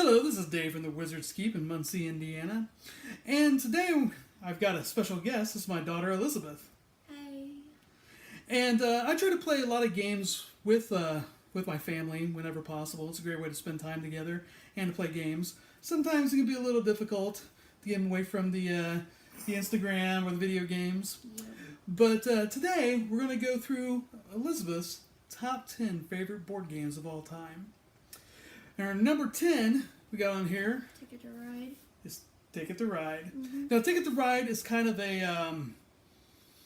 Hello, this is Dave from the Wizard's Keep in Muncie, Indiana. And today I've got a special guest. This is my daughter, Elizabeth. Hi. And I try to play a lot of games with my family whenever possible. It's a great way to spend time together and to play games. Sometimes it can be a little difficult to get away from the Instagram or the video games. Yep. But today we're going to go through Elizabeth's top 10 favorite board games of all time. And our number 10 we got on here Ticket to Ride. is Ticket to Ride. Mm-hmm. Now, Ticket to Ride is kind of a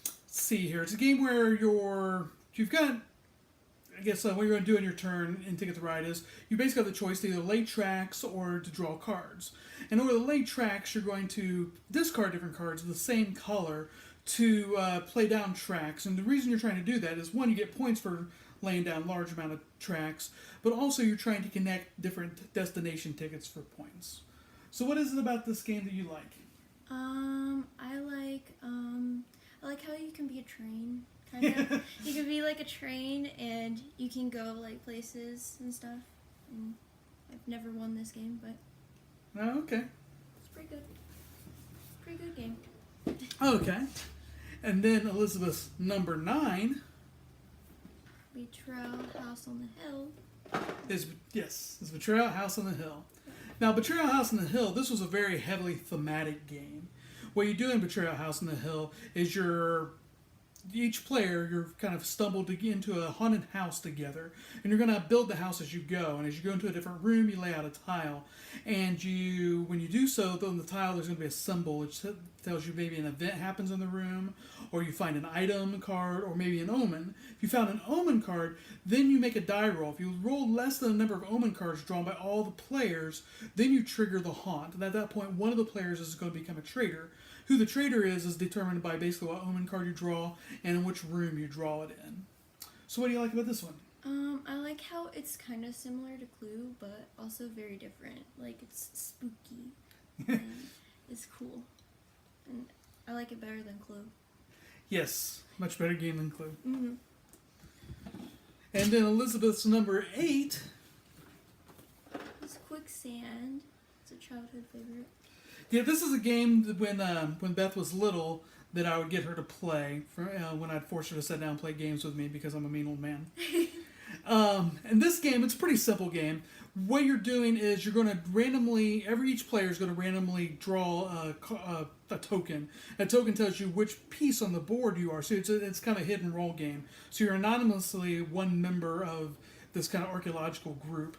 let's see here. It's a game where you've got, I guess what you're going to do in your turn in Ticket to Ride is you basically have the choice to either lay tracks or to draw cards. And over the lay tracks, you're going to discard different cards of the same color to play down tracks. And the reason you're trying to do that is, one, you get points for laying down large amount of tracks, but also you're trying to connect different destination tickets for points. So what is it about this game that you like? I like how you can be a train, kind of. You can be like a train, and you can go like places and stuff. And I've never won this game, but Oh, okay. it's pretty good. Pretty good game. Okay. And then Elizabeth's number 9 Betrayal House on the Hill. is Betrayal House on the Hill. Now, Betrayal House on the Hill, this was a very heavily thematic game. What you do in Betrayal House on the Hill is each player, you're kind of stumbled into a haunted house together, and you're going to build the house as you go. And as you go into a different room, you lay out a tile, and when you do so, on the tile there's going to be a symbol which tells you maybe an event happens in the room, or you find an item card, or maybe an omen. If you found an omen card, then you make a die roll. If you roll less than the number of omen cards drawn by all the players, then you trigger the haunt. And at that point, one of the players is going to become a traitor. Who the traitor is determined by basically what omen card you draw and in which room you draw it in. So what do you like about this one? I like how it's kind of similar to Clue, but also very different. Like, it's spooky. And it's cool. And I like it better than Clue. Yes, much better game than Clue. Mm-hmm. And then Elizabeth's number 8. It's Quicksand. It's a childhood favorite. Yeah, this is a game that when Beth was little that I would get her to play when I'd force her to sit down and play games with me because I'm a mean old man. And this game, it's a pretty simple game. What you're doing is you're going to each player is going to randomly draw a token. A token tells you which piece on the board you are. So it's kind of a hidden role game. So you're anonymously one member of this kind of archaeological group.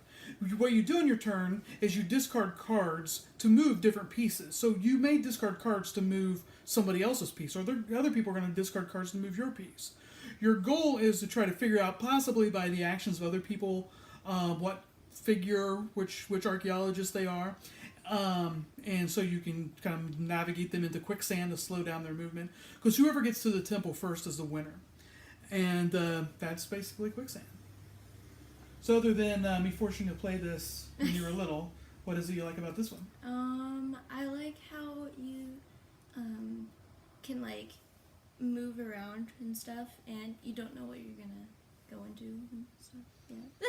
What you do in your turn is you discard cards to move different pieces. So you may discard cards to move somebody else's piece, or other people are going to discard cards to move your piece. Your goal is to try to figure out, possibly by the actions of other people, what figure, which archaeologist they are. And so you can kind of navigate them into quicksand to slow down their movement. Because whoever gets to the temple first is the winner. And that's basically quicksand. So other than me forcing you to play this when you were little, what is it you like about this one? I like how you can like move around and stuff, and you don't know what you're gonna go into and stuff. Yeah.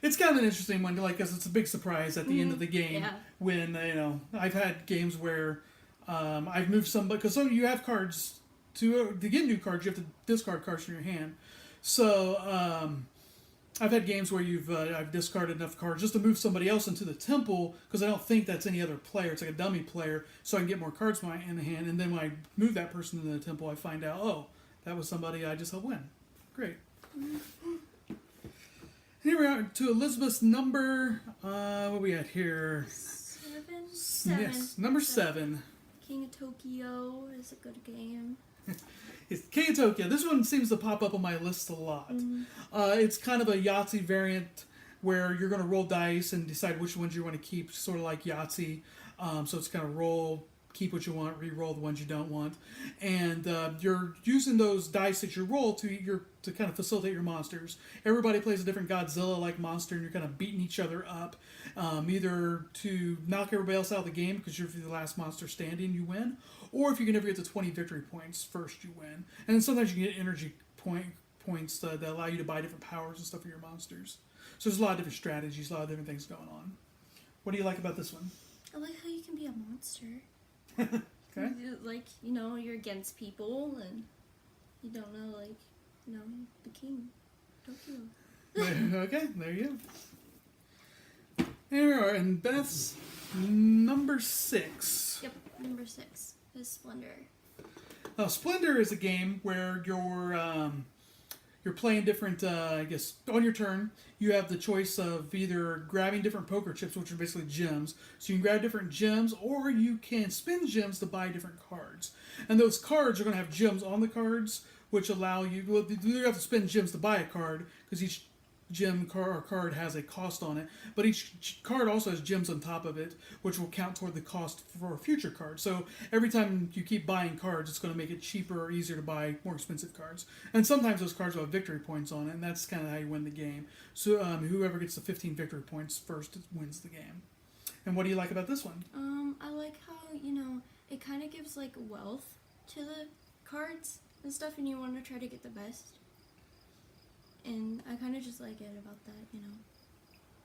It's kind of an interesting one, because it's a big surprise at the end of the game. Yeah. When I've had games where I've moved somebody, because you have cards to get new cards, you have to discard cards from your hand. So I've had games where I've discarded enough cards just to move somebody else into the temple because I don't think that's any other player. It's like a dummy player, so I can get more cards in the hand. And then when I move that person into the temple, I find out, oh, that was somebody I just helped win. Great. Here we are to Elizabeth's number. What we at here? 7. Yes, number 7. King of Tokyo is a good game. It's King of Tokyo. This one seems to pop up on my list a lot. Mm-hmm. It's kind of a Yahtzee variant where you're going to roll dice and decide which ones you want to keep, sort of like Yahtzee. So it's kind of roll, keep what you want, re-roll the ones you don't want. And you're using those dice that you roll to kind of facilitate your monsters. Everybody plays a different Godzilla-like monster, and you're kind of beating each other up, either to knock everybody else out of the game because you're the last monster standing, you win, or if you can never get to 20 victory points first, you win. And then sometimes you can get energy points that allow you to buy different powers and stuff for your monsters. So there's a lot of different strategies, a lot of different things going on. What do you like about this one? I like how you can be a monster. Okay. Like, you know, you're against people and you don't know, like, you know, the king. Tokyo. Okay, there you go. There we are, and Beth's number 6. Yep, number 6 is Splinter. Splinter is a game where you're playing different, I guess, on your turn, you have the choice of either grabbing different poker chips, which are basically gems. So you can grab different gems, or you can spend gems to buy different cards. And those cards are going to have gems on the cards, which allow you, well, you have to spend gems to buy a card, because each gem or card has a cost on it, but each card also has gems on top of it, which will count toward the cost for a future card. So every time you keep buying cards, it's going to make it cheaper or easier to buy more expensive cards. And sometimes those cards will have victory points on it, and that's kind of how you win the game. So whoever gets the 15 victory points first wins the game. And what do you like about this one? I like how, you know, it kind of gives like wealth to the cards and stuff, and you want to try to get the best. And I kind of just like it about that, you know.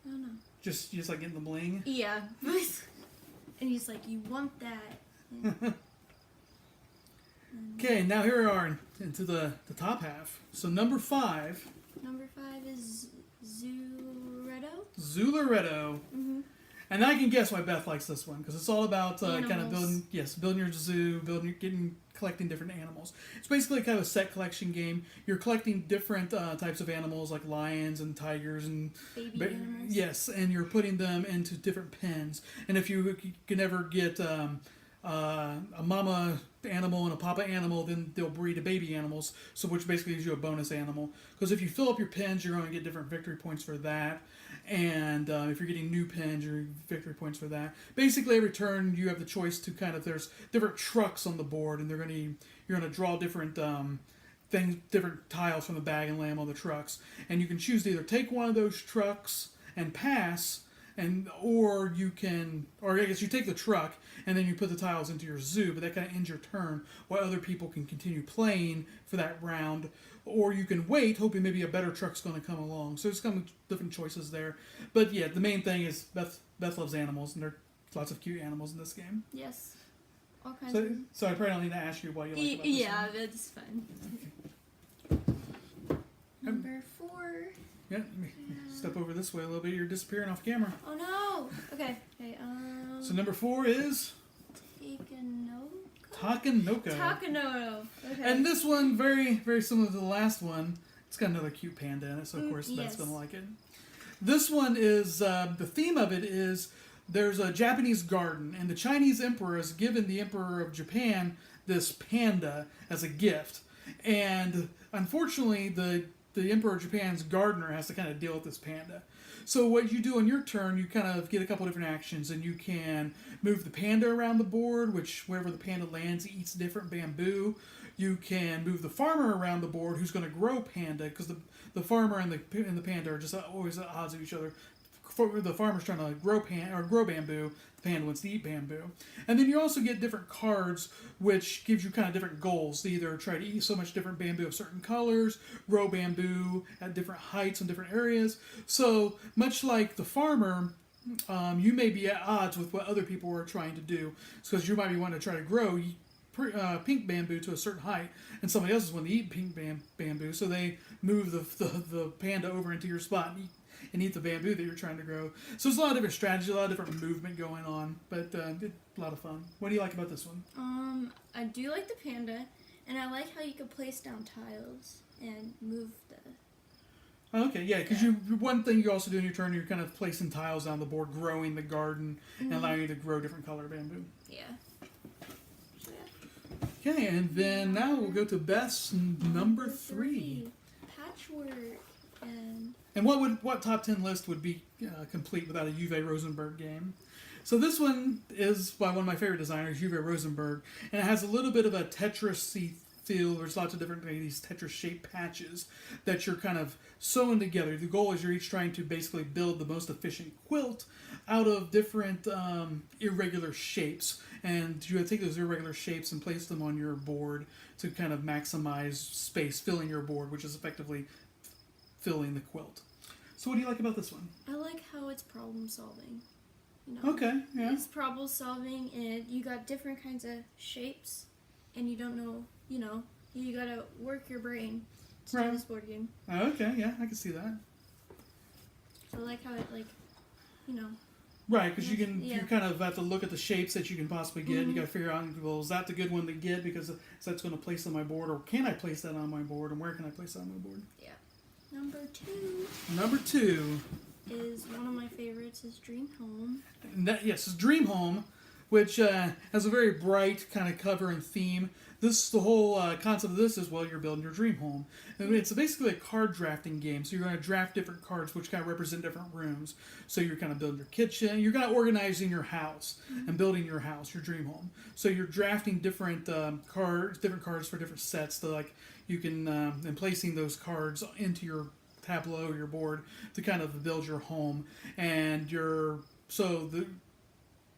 I don't know. Just like getting the bling? Yeah. And he's like, you want that. Okay, now here we are into the top half. So number 5. Number 5 is Loreto. Mm-hmm. And I can guess why Beth likes this one, because it's all about kind of building your zoo, collecting different animals. It's basically kind of a set collection game. You're collecting different types of animals, like lions and tigers and baby animals. Yes, and you're putting them into different pens. And if you can ever get a mama animal and a papa animal, then they'll breed a baby animals, so which basically gives you a bonus animal. Because if you fill up your pens, you're going to get different victory points for that. And if you're getting new pens, you're getting victory points for that. Basically, every turn you have the choice to there's different trucks on the board, and you're gonna draw different different tiles from the bag and lay them on the trucks. And you can choose to either take one of those trucks and pass, or you take the truck and then you put the tiles into your zoo, but that kind of ends your turn while other people can continue playing for that round. Or you can wait, hoping maybe a better truck's going to come along. So there's kind of different choices there. But yeah, the main thing is Beth loves animals, and there are lots of cute animals in this game. Yes. All kinds of them. So I probably don't need to ask you why you like about this yeah, one. that's fun. Number 4. Yeah, let me step over this way a little bit. You're disappearing off camera. Oh no! Okay. So number 4 is Takanoko. Okay. And this one, very, very similar to the last one. It's got another cute panda in it, so of course Beth's yes. going to like it. This one is, the theme of it is, there's a Japanese garden, and the Chinese emperor has given the emperor of Japan this panda as a gift. And unfortunately, the emperor of Japan's gardener has to kind of deal with this panda. So what you do on your turn, you kind of get a couple different actions, and you can move the panda around the board, which wherever the panda lands, he eats different bamboo. You can move the farmer around the board, who's going to grow panda, because the farmer and the panda are just always at odds of each other. The farmer's trying to grow bamboo. The panda wants to eat bamboo. And then you also get different cards, which gives you kind of different goals. To either try to eat so much different bamboo of certain colors, grow bamboo at different heights in different areas. So much like the farmer, you may be at odds with what other people are trying to do. Because you might be wanting to try to grow pink bamboo to a certain height, and somebody else is wanting to eat pink bamboo. So they move the panda over into your spot and eat the bamboo that you're trying to grow. So there's a lot of different strategies, a lot of different movement going on, but a lot of fun. What do you like about this one? I do like the panda, and I like how you can place down tiles and move the... Okay, yeah, because one thing you also do in your turn, you're kind of placing tiles down the board, growing the garden, and allowing you to grow different color bamboo. Yeah. Okay, and then now we'll go to Beth's number 3. Patchwork. And what top 10 list would be complete without a Youve Rosenberg game? So this one is by one of my favorite designers, Youve Rosenberg, and it has a little bit of a Tetris-y feel. There's lots of different these Tetris-shaped patches that you're kind of sewing together. The goal is you're each trying to basically build the most efficient quilt out of different irregular shapes, and you take those irregular shapes and place them on your board to kind of maximize space, filling your board, which is effectively filling the quilt. So what do you like about this one? I like how it's problem solving. You know, Okay, yeah. it's problem solving, and you got different kinds of shapes, and you don't know. You know, you gotta work your brain to do this board game. Okay, yeah, I can see that. So I like how it you know. Right, because you Yeah. kind of have to look at the shapes that you can possibly get, and you got to figure out, well, is that the good one to get because that's going to place on my board, or can I place that on my board, and where can I place that on my board? Yeah. Number 2. Number 2 is one of my favorites. Is Dream Home. and yes, is Dream Home, which has a very bright kind of cover and theme. The whole concept of this is, well, you're building your dream home. And it's basically a card drafting game. So you're going to draft different cards, which kind of represent different rooms. So you're kind of building your kitchen. You're kind of organizing your house and building your house, your dream home. So you're drafting different cards for different sets. So like you can and placing those cards into your tableau, your board, to kind of build your home. And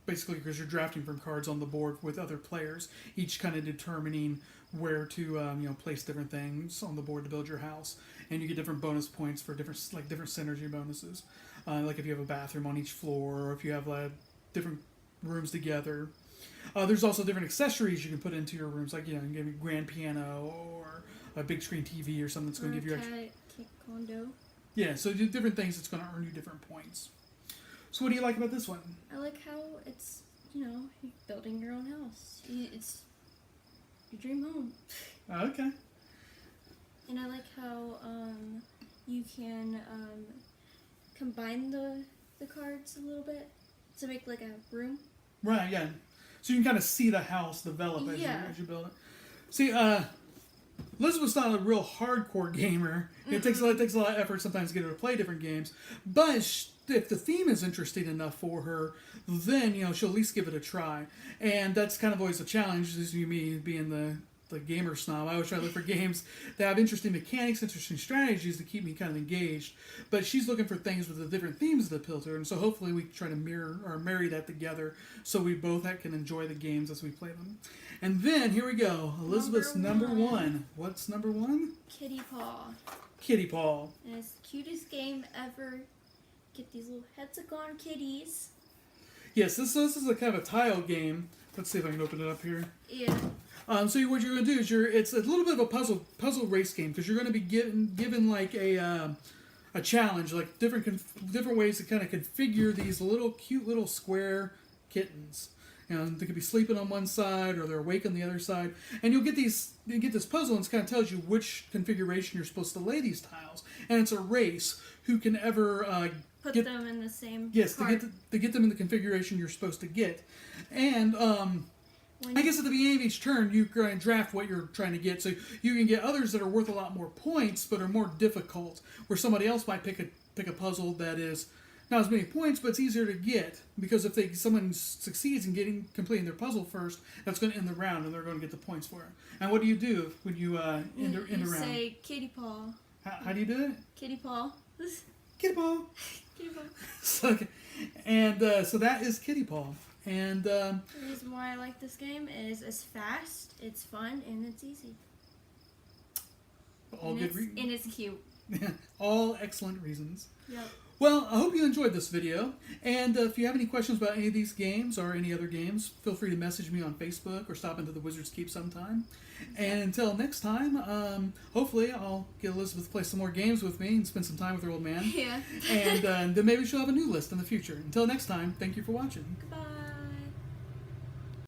basically, because you're drafting from cards on the board with other players, each kind of determining where to place different things on the board to build your house, and you get different bonus points for different synergy bonuses, like if you have a bathroom on each floor, or if you have different rooms together. There's also different accessories you can put into your rooms, like you can give you a grand piano or a big screen TV or something that's going to give you extra. Condo. Yeah, so do different things that's going to earn you different points. So what do you like about this one? I like how it's, you're building your own house. It's your dream home. Okay. And I like how you can combine the cards a little bit to make like a room. Right, yeah. So you can kind of see the house develop as you build it. See, Elizabeth's not a real hardcore gamer. It takes a lot of effort sometimes to get her to play different games. But if the theme is interesting enough for her, then she'll at least give it a try. And that's kind of always a challenge. This is me being the gamer snob. I always try to look for games that have interesting mechanics, interesting strategies to keep me kind of engaged. But she's looking for things with the different themes that appeal to her, and so hopefully we try to marry that together so we both can enjoy the games as we play them. And then here we go, Elizabeth's number one. What's number 1? Kitty Paw. Kitty Paw. And it's the cutest game ever. Get these little hexagon kitties. Yes, this is a kind of a tile game. Let's see if I can open it up here. Yeah. So what you're going to do is it's a little bit of a puzzle race game, because you're going to be given like a challenge, like different ways to kind of configure these cute little square kittens. They could be sleeping on one side or they're awake on the other side, and you get this puzzle, and it kind of tells you which configuration you're supposed to lay these tiles, and it's a race who can ever put them in the same. Yes, card. to get them in the configuration you're supposed to get, and I guess at the beginning of each turn, you kind of draft what you're trying to get, so you can get others that are worth a lot more points, but are more difficult, where somebody else might pick a puzzle that is not as many points, but it's easier to get, because if someone succeeds in completing their puzzle first, that's going to end the round, and they're going to get the points for it. And what do you do when you end a round? You say Kitty Paw. How do you do it? Kitty Paw. Kitty Paw. Kitty Paw. So that is Kitty Paw. And the reason why I like this game is it's fast, it's fun, and it's easy. And it's cute. All excellent reasons. Yep. Well, I hope you enjoyed this video, and if you have any questions about any of these games or any other games, feel free to message me on Facebook or stop into the Wizard's Keep sometime. And until next time, hopefully I'll get Elizabeth to play some more games with me and spend some time with her old man. Yeah. And then maybe she'll have a new list in the future. Until next time, thank you for watching.